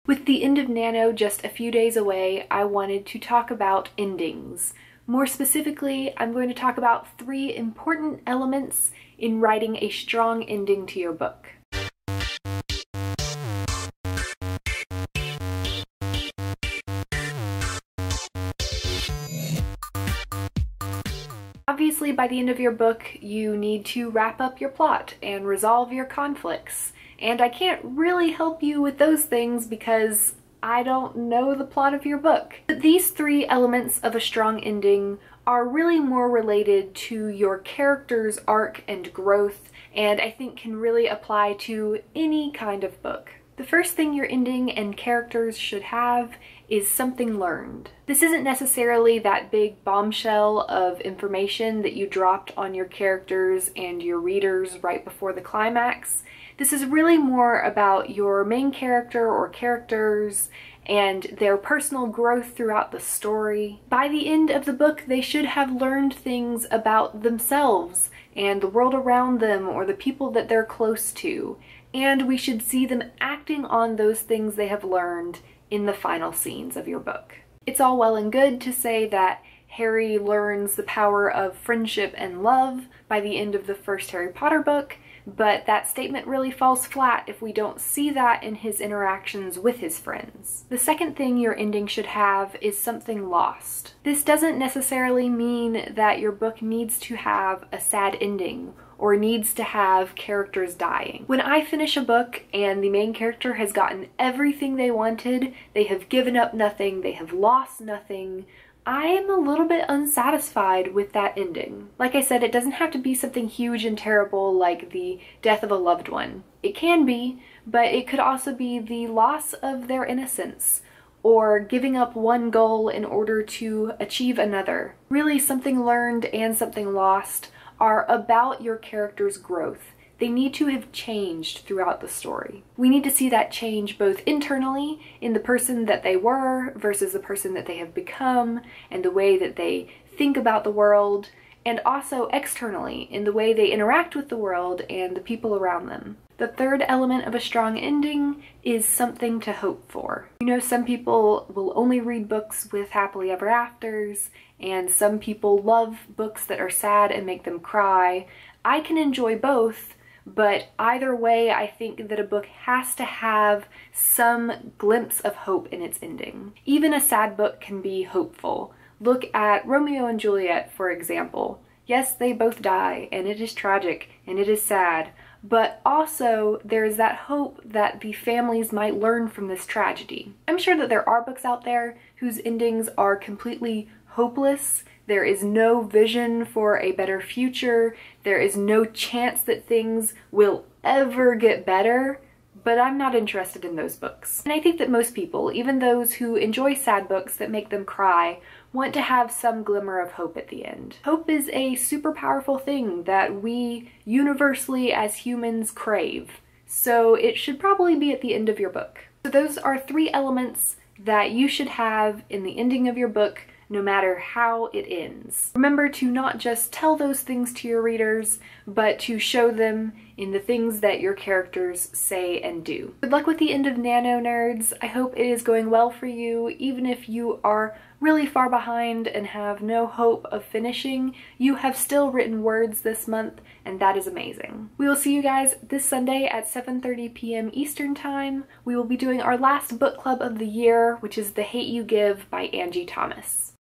With the end of Nano just a few days away, I wanted to talk about endings. More specifically, I'm going to talk about 3 important elements in writing a strong ending to your book. Obviously, by the end of your book, you need to wrap up your plot and resolve your conflicts. And I can't really help you with those things because I don't know the plot of your book. But these 3 elements of a strong ending are really more related to your character's arc and growth, and I think can really apply to any kind of book. The first thing your ending and characters should have is something learned. This isn't necessarily that big bombshell of information that you dropped on your characters and your readers right before the climax. This is really more about your main character or characters and their personal growth throughout the story. By the end of the book, they should have learned things about themselves and the world around them or the people that they're close to. And we should see them acting on those things they have learned in the final scenes of your book. It's all well and good to say that Harry learns the power of friendship and love by the end of the first Harry Potter book, but that statement really falls flat if we don't see that in his interactions with his friends. The second thing your ending should have is something lost. This doesn't necessarily mean that your book needs to have a sad ending or needs to have characters dying. When I finish a book and the main character has gotten everything they wanted, they have given up nothing, they have lost nothing, I am a little bit unsatisfied with that ending. Like I said, it doesn't have to be something huge and terrible like the death of a loved one. It can be, but it could also be the loss of their innocence or giving up one goal in order to achieve another. Really, something learned and something lost are about your character's growth. They need to have changed throughout the story. We need to see that change both internally in the person that they were versus the person that they have become and the way that they think about the world, and also externally in the way they interact with the world and the people around them. The third element of a strong ending is something to hope for. You know, some people will only read books with happily ever afters, and some people love books that are sad and make them cry. I can enjoy both, but either way, I think that a book has to have some glimpse of hope in its ending. Even a sad book can be hopeful. Look at Romeo and Juliet, for example. Yes, they both die, and it is tragic, and it is sad, but also there is that hope that the families might learn from this tragedy. I'm sure that there are books out there whose endings are completely hopeless. There is no vision for a better future. There is no chance that things will ever get better, but I'm not interested in those books. And I think that most people, even those who enjoy sad books that make them cry, want to have some glimmer of hope at the end. Hope is a super powerful thing that we universally as humans crave, so it should probably be at the end of your book. So those are 3 elements that you should have in the ending of your book, no matter how it ends. Remember to not just tell those things to your readers, but to show them in the things that your characters say and do. Good luck with the end of Nano, nerds. I hope it is going well for you. Even if you are really far behind and have no hope of finishing, you have still written words this month, and that is amazing. We will see you guys this Sunday at 7:30 p.m. Eastern Time. We will be doing our last book club of the year, which is The Hate U Give by Angie Thomas.